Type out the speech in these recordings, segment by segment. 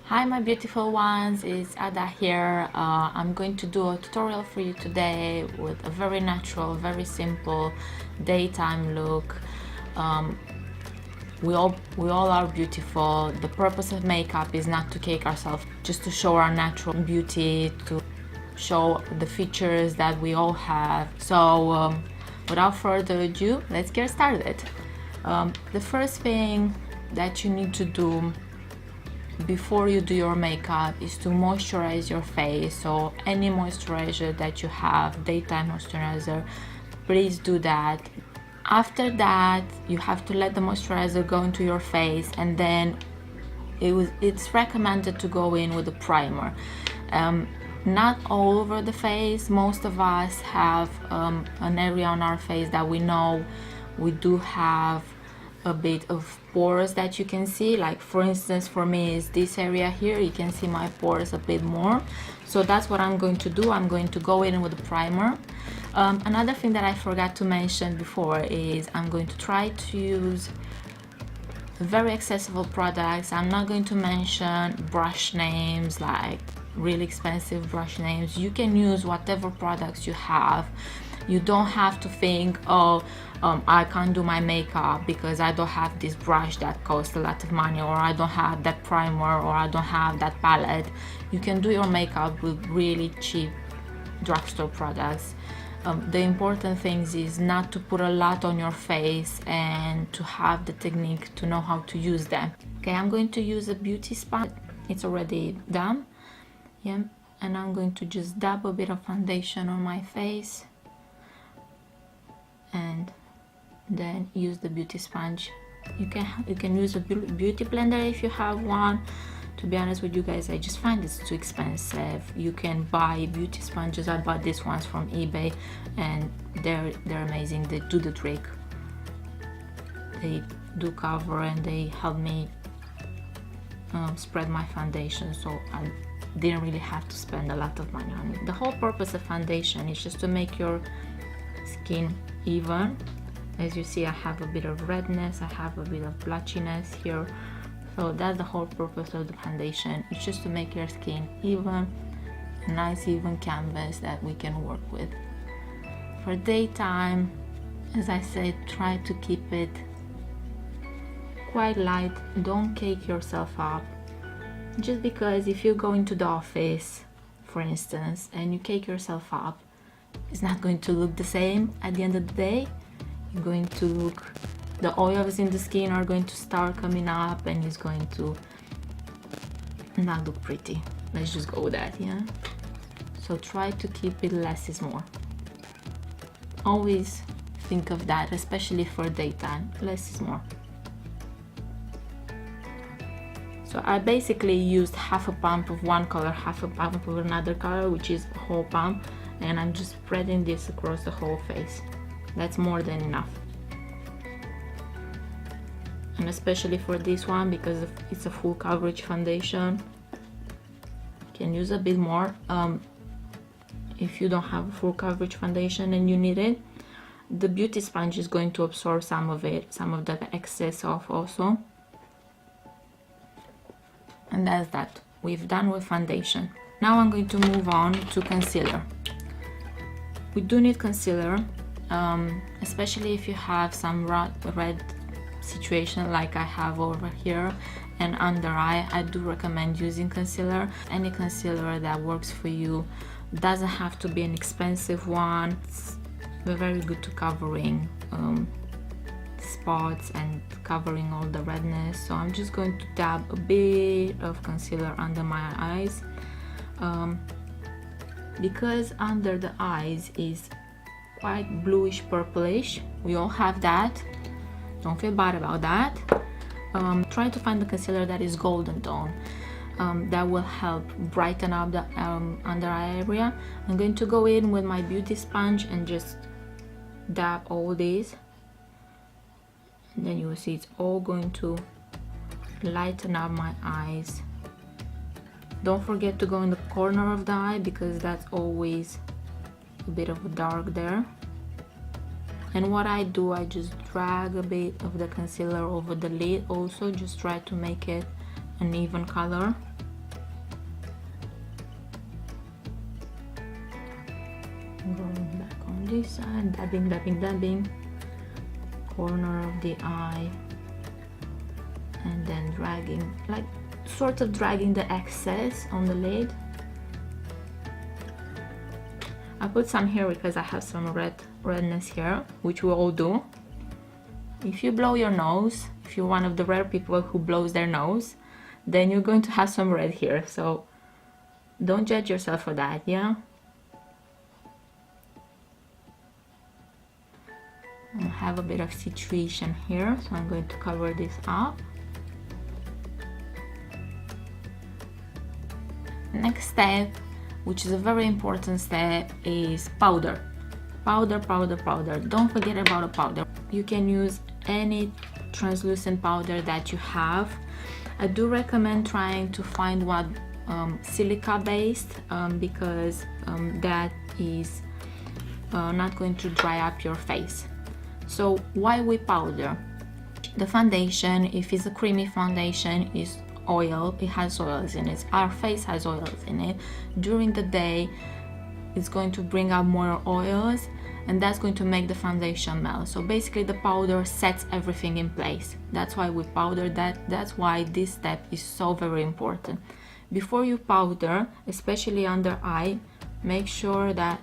Hi my beautiful ones, it's Ada here. I'm going to do a tutorial for you today with a very natural, very simple daytime look. We all are beautiful. The purpose of makeup is not to cake ourselves, just to show our natural beauty, to show the features that we all have. So without further ado, let's get started. The first thing that you need to do before you do your makeup is to moisturize your face. So any moisturizer that you have, daytime moisturizer, please do that. After that, you have to let the moisturizer go into your face, and then it's recommended to go in with a primer. Not all over the face. Most of us have an area on our face that we know we do have a bit of pores that you can see. Like for instance, for me is this area here. You can see my pores a bit more. So that's what I'm going to do. I'm going to go in with a primer. Another thing that I forgot to mention before is I'm going to try to use very accessible products. I'm not going to mention brush names, like really expensive brush names. You can use whatever products you have. You don't have to think, oh, I can't do my makeup because I don't have this brush that costs a lot of money, or I don't have that primer, or I don't have that palette. You can do your makeup with really cheap drugstore products. The important thing is not to put a lot on your face and to have the technique to know how to use them. Okay, I'm going to use a beauty sponge. It's already done. Yeah, and I'm going to just dab a bit of foundation on my face and then use the beauty sponge. You can use a beauty blender if you have one. To be honest with you guys, I just find it's too expensive. You can buy beauty sponges. I bought these ones from eBay and they're amazing. They do the trick. They do cover and they help me spread my foundation, so I didn't really have to spend a lot of money on it. The whole purpose of foundation is just to make your skin even. As you see, I have a bit of redness, I have a bit of blotchiness here. So that's the whole purpose of the foundation. It's just to make your skin even, a nice even canvas that we can work with. For daytime, as I said, try to keep it quite light. Don't cake yourself up. Just because if you go into the office, for instance, and you cake yourself up, it's not going to look the same at the end of the day. You're going to look, the oils in the skin are going to start coming up and it's going to not look pretty. Let's just go with that, yeah? So try to keep it less is more. Always think of that, especially for daytime, less is more. So I basically used half a pump of one color, half a pump of another color, which is a whole pump, and I'm just spreading this across the whole face. That's more than enough. And especially for this one, because it's a full coverage foundation, you can use a bit more. If you don't have a full coverage foundation and you need it, the beauty sponge is going to absorb some of it, some of the excess off also. And that's that. We've done with foundation. Now I'm going to move on to concealer. We do need concealer, especially if you have some red situation like I have over here and under eye. I do recommend using concealer. Any concealer that works for you. Doesn't have to be an expensive one. It's very good to covering spots and covering all the redness. So I'm just going to dab a bit of concealer under my eyes, because under the eyes is quite bluish purplish. We all have that, don't feel bad about that. Try to find the concealer that is golden tone. That will help brighten up the under eye area. I'm going to go in with my beauty sponge and just dab all these. And then you will see it's all going to lighten up my eyes. Don't forget to go in the corner of the eye because that's always a bit of a dark there. And what I do, I just drag a bit of the concealer over the lid also, just try to make it an even color. Going back on this side, dabbing, dabbing, dabbing, corner of the eye, and then dragging, like sort of dragging the excess on the lid. I put some here because I have some redness here, which we all do. If you blow your nose, if you're one of the rare people who blows their nose, then you're going to have some red here, so don't judge yourself for that, yeah? I have a bit of situation here, so I'm going to cover this up. Next step, which is a very important step, is powder. Powder, powder, powder. Don't forget about a powder. You can use any translucent powder that you have. I do recommend trying to find one silica based because that is not going to dry up your face. So why we powder? The foundation, if it's a creamy foundation, is oil. It has oils in it. Our face has oils in it. During the day, it's going to bring out more oils, and that's going to make the foundation melt. So basically the powder sets everything in place. That's why we powder that. That's why this step is so very important. Before you powder, especially under eye, make sure that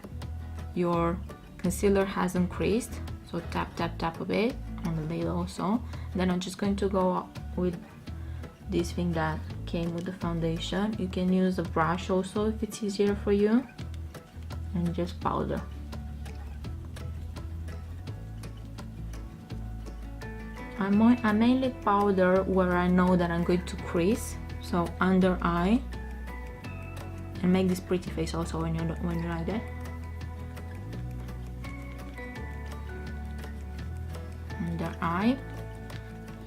your concealer hasn't creased. So tap, tap, tap a bit on the lid also. Then I'm just going to go with this thing that came with the foundation. You can use a brush also if it's easier for you, and just powder. I mainly powder where I know that I'm going to crease, so under eye, and make this pretty face also when you're like that. Under eye,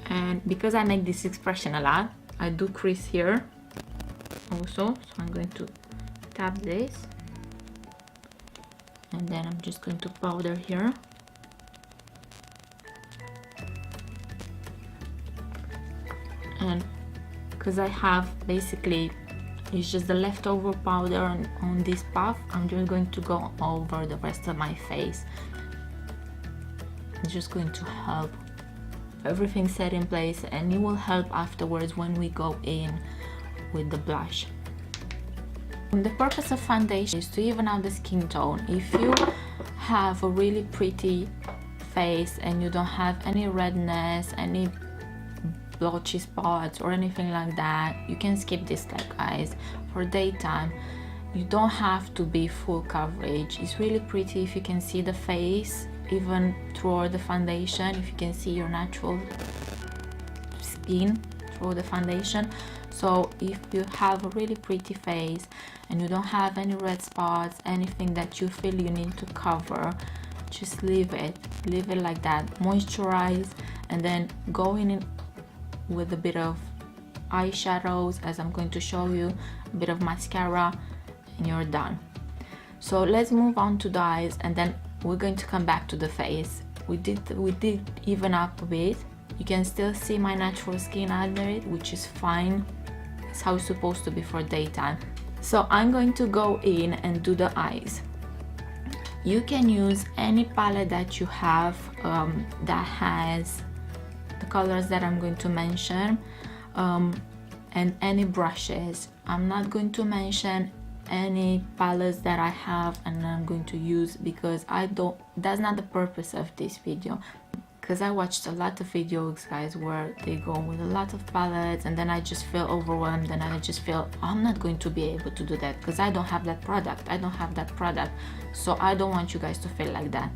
and because I make this expression a lot, I do crease here also, so I'm going to tap this, and then I'm just going to powder here. And because I have basically, it's just the leftover powder on this puff, I'm just going to go over the rest of my face. It's just going to help everything set in place, and it will help afterwards when we go in with the blush. And the purpose of foundation is to even out the skin tone. If you have a really pretty face and you don't have any redness, any blotchy spots or anything like that, you can skip this step, guys. For daytime, you don't have to be full coverage. It's really pretty if you can see the face even through the foundation, if you can see your natural skin through the foundation. So if you have a really pretty face and you don't have any red spots, anything that you feel you need to cover, just leave it like that. Moisturize, and then go in with a bit of eyeshadows, as I'm going to show you, a bit of mascara, and you're done. So let's move on to the eyes, and then we're going to come back to the face. We did even up a bit. You can still see my natural skin under it, which is fine. It's how it's supposed to be for daytime. So I'm going to go in and do the eyes. You can use any palette that you have that has the colors that I'm going to mention, and any brushes. I'm not going to mention any palettes that I have and I'm going to use, because that's not the purpose of this video. Because I watched a lot of videos, guys, where they go with a lot of palettes, and then I just feel overwhelmed, and I just feel I'm not going to be able to do that because I don't have that product. So I don't want you guys to feel like that.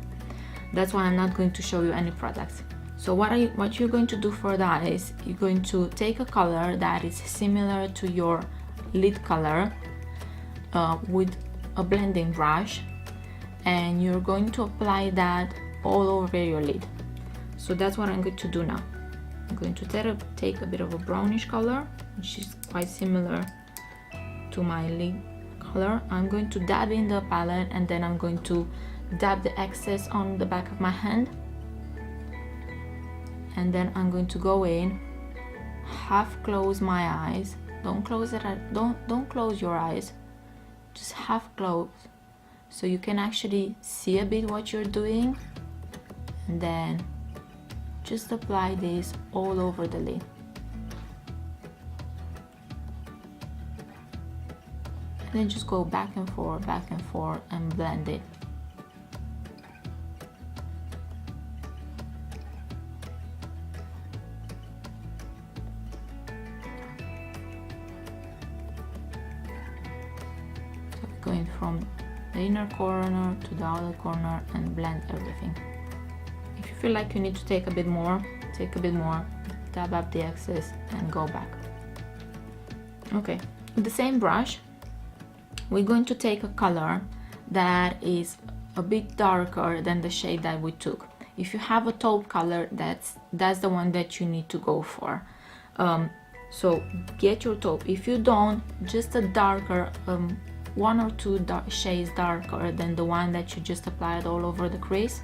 That's why I'm not going to show you any products. So what you're going to do for the eyes, you're going to take a color that is similar to your lid color with a blending brush, and you're going to apply that all over your lid. So that's what I'm going to do now. I'm going to take a bit of a brownish color, which is quite similar to my lid color. I'm going to dab in the palette, and then I'm going to dab the excess on the back of my hand. And then I'm going to go in, half close my eyes. Don't close it. Don't close your eyes. Just half close, so you can actually see a bit what you're doing, and then just apply this all over the lid. And then just go back and forth and blend it. So going from the inner corner to the outer corner and blend everything. If you feel like you need to take a bit more, take a bit more, dab up the excess and go back. Okay, with the same brush, we're going to take a color that is a bit darker than the shade that we took. If you have a taupe color, that's the one that you need to go for. So get your taupe. If you don't, just a darker, one or two shades darker than the one that you just applied all over the crease,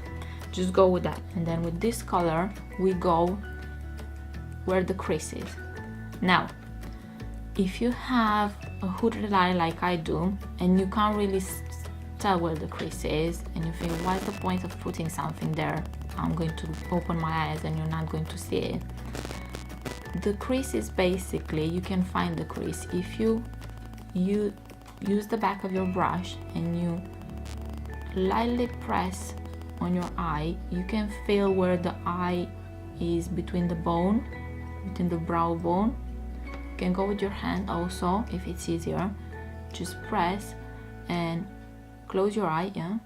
just go with that. And then with this color, we go where the crease is. Now, if you have a hooded eye like I do, and you can't really tell where the crease is, and you think, what's the point of putting something there? I'm going to open my eyes and you're not going to see it. The crease is basically, you can find the crease. If you use the back of your brush and you lightly press on your eye, you can feel where the eye is between the bone, between the brow bone. You can go with your hand also if it's easier. Just press and close your eye, yeah,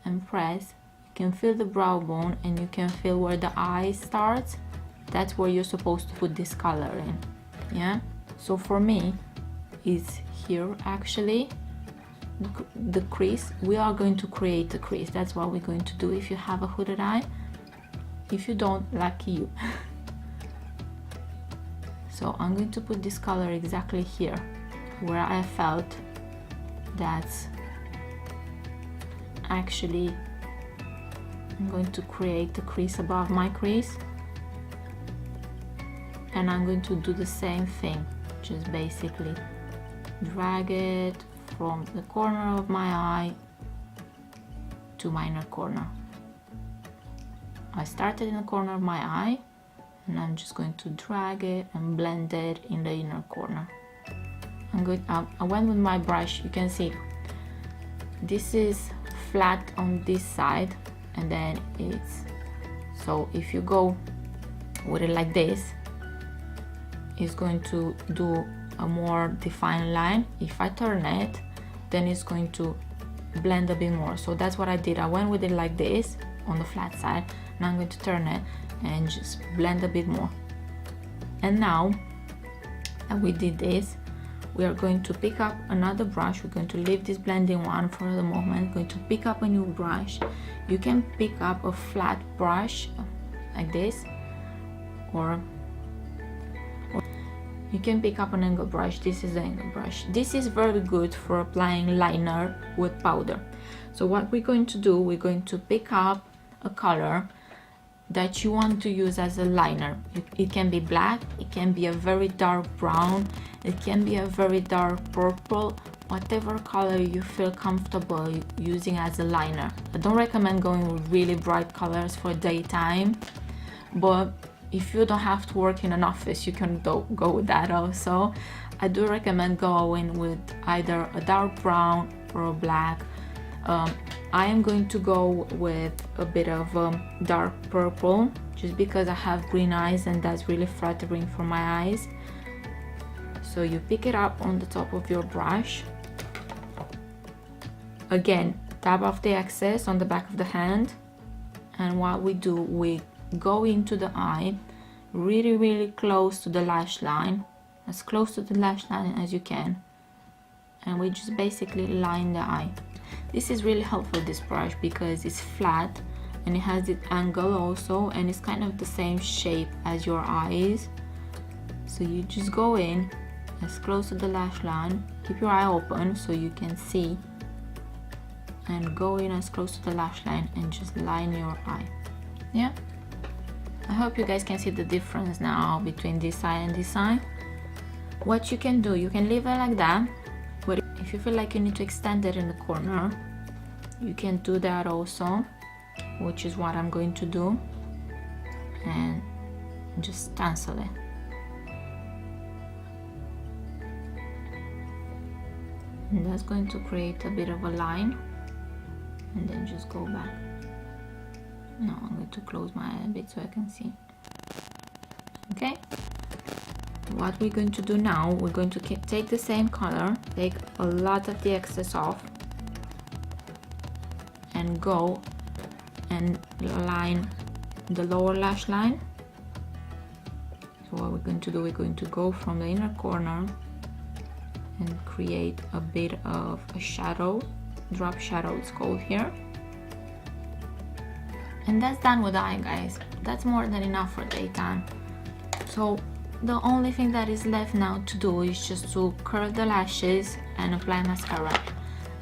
and press. You can feel the brow bone and you can feel where the eye starts. That's where you're supposed to put this color in, yeah. So for me, it's here actually. The crease, we are going to create a crease. That's what we're going to do if you have a hooded eye. If you don't, lucky you. So I'm going to put this color exactly here where I felt that's actually, I'm going to create the crease above my crease, and I'm going to do the same thing, just basically drag it from the corner of my eye to my inner corner. I started in the corner of my eye and I'm just going to drag it and blend it in the inner corner. I went with my brush, you can see this is flat on this side, and then it's, so if you go with it like this, it's going to do a more defined line. If I turn it, then it's going to blend a bit more. So that's what I did. I went with it like this on the flat side. Now I'm going to turn it and just blend a bit more. And now that we did this, we are going to pick up another brush. We're going to leave this blending one for the moment. Going to pick up a new brush. You can pick up a flat brush like this, or you can pick up an angle brush. This is the angle brush. This is very good for applying liner with powder. So what we're going to do, we're going to pick up a color that you want to use as a liner. It can be black, it can be a very dark brown, it can be a very dark purple, whatever color you feel comfortable using as a liner. I don't recommend going with really bright colors for daytime, but if you don't have to work in an office, you can go with that also. I do recommend going with either a dark brown or a black. I am going to go with a bit of dark purple, just because I have green eyes and that's really flattering for my eyes. So you pick it up on the top of your brush. Again, tap off the excess on the back of the hand, and what we do, we go into the eye really close to the lash line, as close to the lash line as you can, and we just basically line the eye. This is really helpful, this brush, because it's flat and it has the angle also, and it's kind of the same shape as your eyes. So you just go in as close to the lash line, keep your eye open so you can see, and go in as close to the lash line and just line your eye. Yeah, I hope you guys can see the difference now between this eye and this eye. What you can do, you can leave it like that, but if you feel like you need to extend it in the corner, You can do that also, which is what I'm going to do, and just stencil it. And that's going to create a bit of a line, and then just go back. Now I'm going to close my eye a bit so I can see. Okay, what we're going to do now, we're going to take the same color, take a lot of the excess off, and go and line the lower lash line. So what we're going to do, we're going to go from the inner corner and create a bit of a shadow, drop shadow it's called here. And that's done with the eye, guys. That's more than enough for daytime. So the only thing that is left now to do is just to curl the lashes and apply mascara.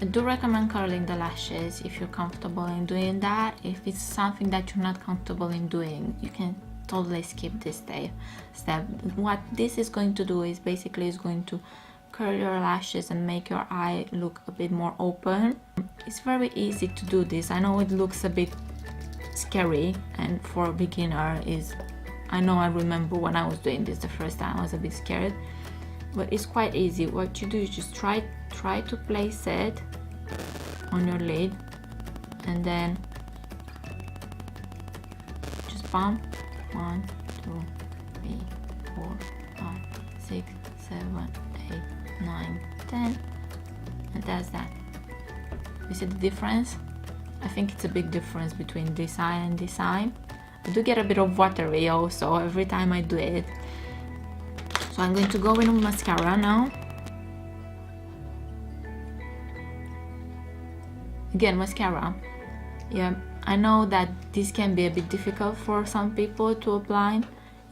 I do recommend curling the lashes if you're comfortable in doing that. If it's something that you're not comfortable in doing, you can totally skip this step. What this is going to do is basically is going to curl your lashes and make your eye look a bit more open. It's very easy to do this. I know it looks a bit scary, and for a beginner I know I remember when I was doing this the first time I was a bit scared, but it's quite easy. What you do is just try to place it on your lid, and then just bump 1, 2, 3, 4, 5, 6, 7, 8, 9, 10, and that's that. You see the difference? I think it's a big difference between this eye and this eye. I do get a bit of watery also every time I do it. So I'm going to go in with mascara now. Again, mascara. Yeah, I know that this can be a bit difficult for some people to apply.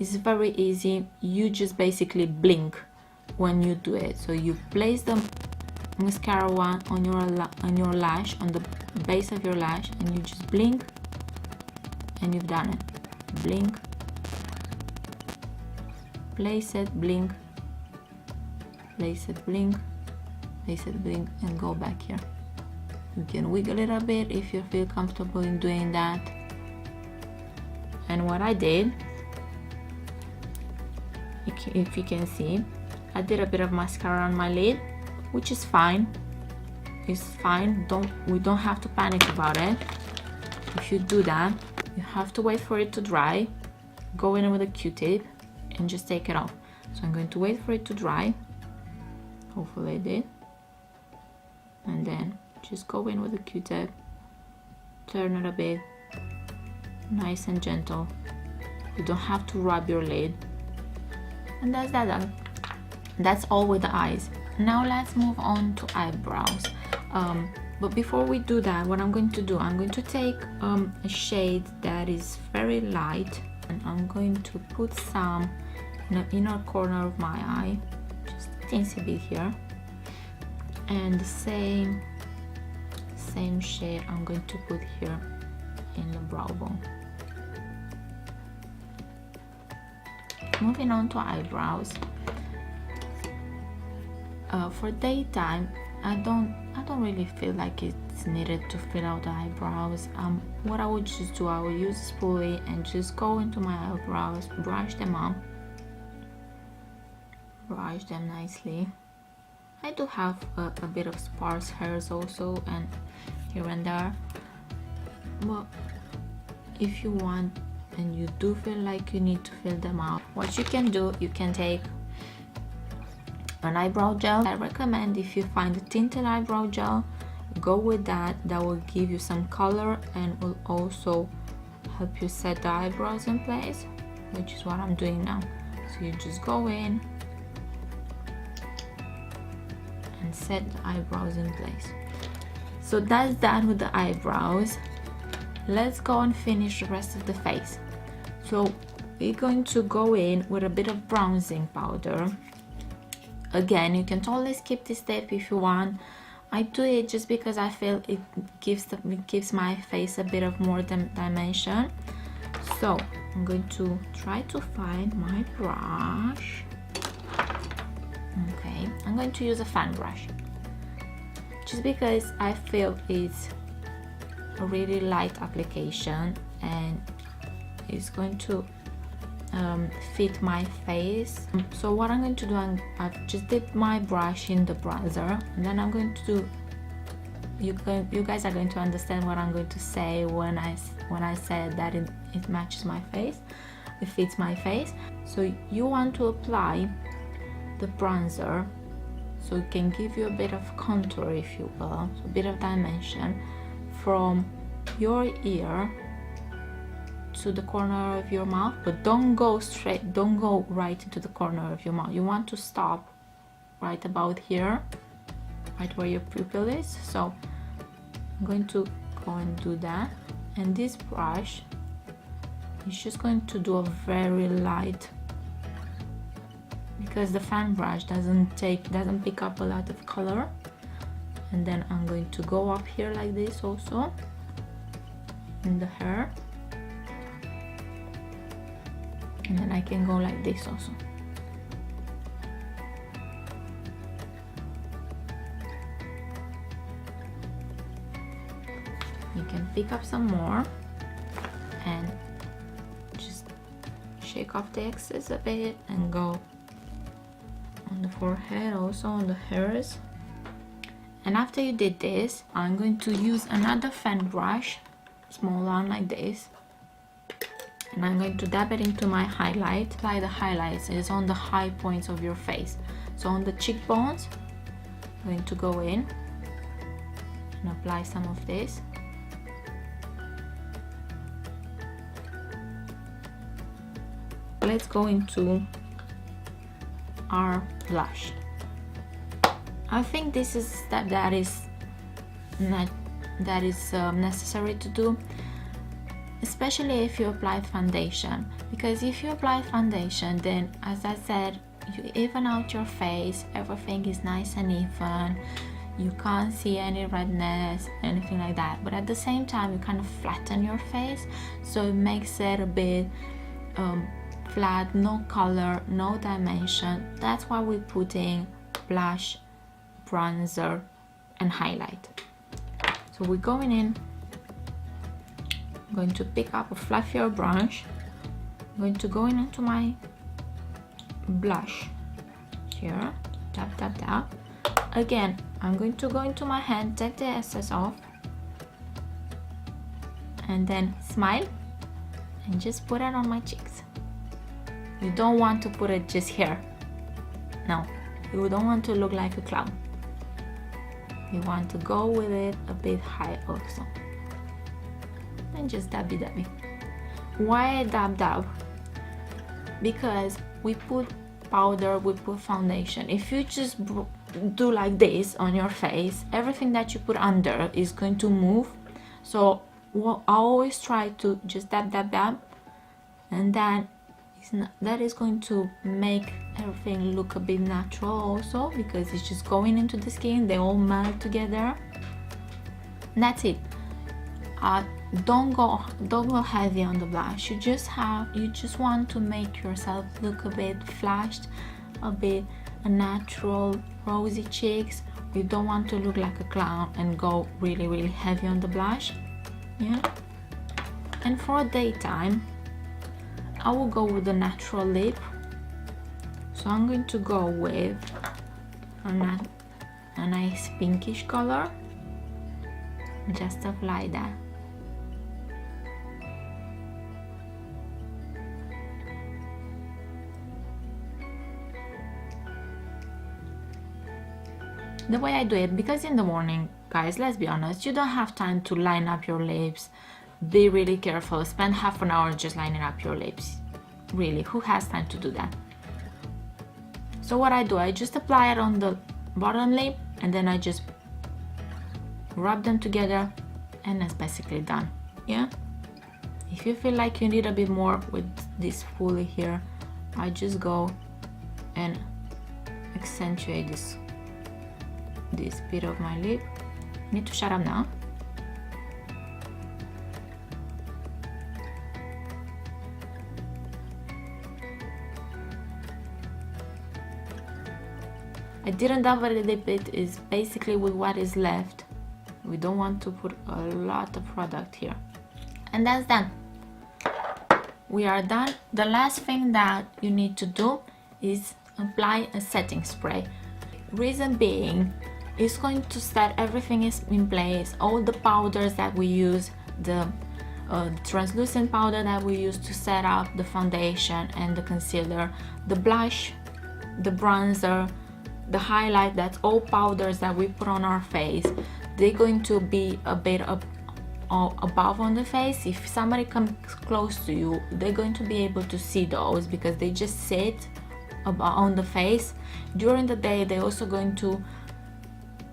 It's very easy. You just basically blink when you do it. So you place the mascara one on your lash, on the base of your lash, and you just blink, and you've done it. Blink, place it, blink, place it, blink, place it, blink, and go back here. You can wiggle it a bit if you feel comfortable in doing that. And what I did, if you can see, I did a bit of mascara on my lid, which is fine. It's fine. We don't have to panic about it. If you do that, you have to wait for it to dry. Go in with a Q-tip and just take it off. So I'm going to wait for it to dry. Hopefully it did. And then just go in with a Q-tip, turn it a bit, nice and gentle. You don't have to rub your lid. And that's that done. That's all with the eyes. Now let's move on to eyebrows. But before we do that, what I'm going to do, I'm going to take a shade that is very light, and I'm going to put some in the inner corner of my eye, just a teensy bit here, and the same shade I'm going to put here in the brow bone. Moving on to eyebrows. For daytime, I don't really feel like it's needed to fill out the eyebrows. What I would just do, I would use a spoolie and just go into my eyebrows, brush them up, brush them nicely. I do have a bit of sparse hairs also, and here and there. But if you want and you do feel like you need to fill them out, what you can do, you can take an eyebrow gel. I recommend, if you find a tinted eyebrow gel, go with that. That will give you some color and will also help you set the eyebrows in place, which is what I'm doing now. So you just go in and set the eyebrows in place. So that's done with the eyebrows. Let's go and finish the rest of the face. So we're going to go in with a bit of bronzing powder. Again, you can totally skip this step if you want. I do it just because I feel it gives my face a bit of more dimension. So I'm going to try to find my brush. Okay, I'm going to use a fan brush, just because I feel it's a really light application, and it's going to fit my face. So what I'm going to do, I've just dipped my brush in the bronzer, and then I'm going to do, you guys are going to understand what I'm going to say when I said that it matches my face, it fits my face. So you want to apply the bronzer so it can give you a bit of contour, if you will, so a bit of dimension from your ear to the corner of your mouth, but don't go right into the corner of your mouth. You want to stop right about here, right where your pupil is. So I'm going to go and do that, and this brush is just going to do a very light, because the fan brush doesn't pick up a lot of color. And then I'm going to go up here like this also in the hair, and then I can go like this also. You can pick up some more and just shake off the excess a bit and go on the forehead, also on the hairs. And after you did this, I'm going to use another fan brush, small one like this, and I'm going to dab it into my highlight. Apply the highlights is on the high points of your face. So on the cheekbones, I'm going to go in and apply some of this. Let's go into our blush. I think this is step that is necessary to do, especially if you apply foundation, because if you apply foundation, then as I said, you even out your face, everything is nice and even, you can't see any redness, anything like that, but at the same time you kind of flatten your face, so it makes it a bit flat, no color, no dimension. That's why we're putting blush, bronzer and highlight. So we're going in, I'm going to pick up a fluffier brush, I'm going to go in into my blush here, tap tap tap. Again, I'm going to go into my hand, take the excess off, and then smile and just put it on my cheeks. You don't want to put it just here, no, you don't want to look like a clown. You want to go with it a bit high also. And just dabby dabby. Why dab dab? Because we put powder, we put foundation. If you just do like this on your face, everything that you put under is going to move. So I always try to just dab dab dab, and then that is going to make everything look a bit natural also, because it's just going into the skin, they all melt together. And that's it. Don't go heavy on the blush. You just want to make yourself look a bit flashed, a bit natural, rosy cheeks. You don't want to look like a clown and go really, really heavy on the blush. Yeah. And for daytime, I will go with a natural lip. So I'm going to go with a nice pinkish color. Just apply that. The way I do it, because in the morning, guys, let's be honest, you don't have time to line up your lips. Be really careful, spend half an hour just lining up your lips. Really, who has time to do that? So what I do, I just apply it on the bottom lip, and then I just rub them together, and that's basically done. Yeah. If you feel like you need a bit more with this fully here, I just go and accentuate this bit of my lip. I need to shut up now. I didn't double the lip, it is basically with what is left, We don't want to put a lot of product here. And that's done. We are done. The last thing that you need to do is apply a setting spray. Reason being, it's going to set everything is in place. All the powders that we use, the translucent powder that we use to set up the foundation and the concealer, the blush, the bronzer, the highlight, that's all powders that we put on our face. They're going to be a bit above on the face. If somebody comes close to you, they're going to be able to see those because they just sit on the face. During the day, they're also going to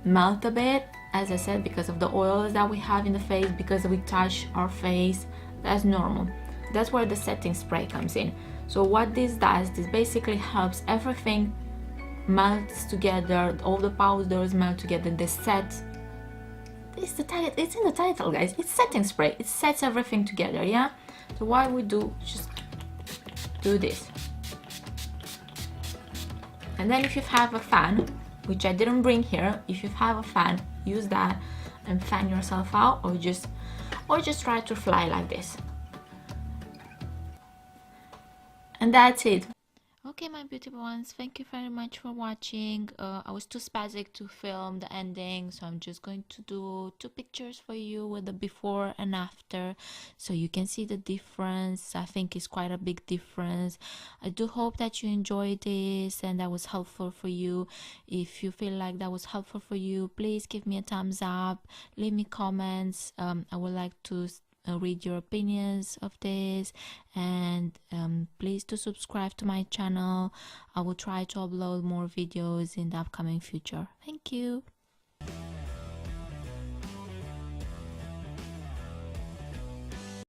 melt a bit, as I said, because of the oils that we have in the face, because we touch our face. That's normal. That's where the setting spray comes in. So what this does, this basically helps everything melts together, all the powders melt together, they set. It's in the title, guys. It's setting spray. It sets everything together, yeah? So what we do, just do this. And then if you have a fan, which I didn't bring here, if you have a fan, use that and fan yourself out, or just try to fly like this. And that's it. Okay, my beautiful ones, thank you very much for watching. I was too spastic to film the ending, so I'm just going to do 2 pictures for you with the before and after, so you can see the difference. I think it's quite a big difference. I do hope that you enjoyed this and that was helpful for you. If you feel like that was helpful for you, please give me a thumbs up, leave me comments. I would like to read your opinions of this, and please do subscribe to my channel. I will try to upload more videos in the upcoming future. Thank you.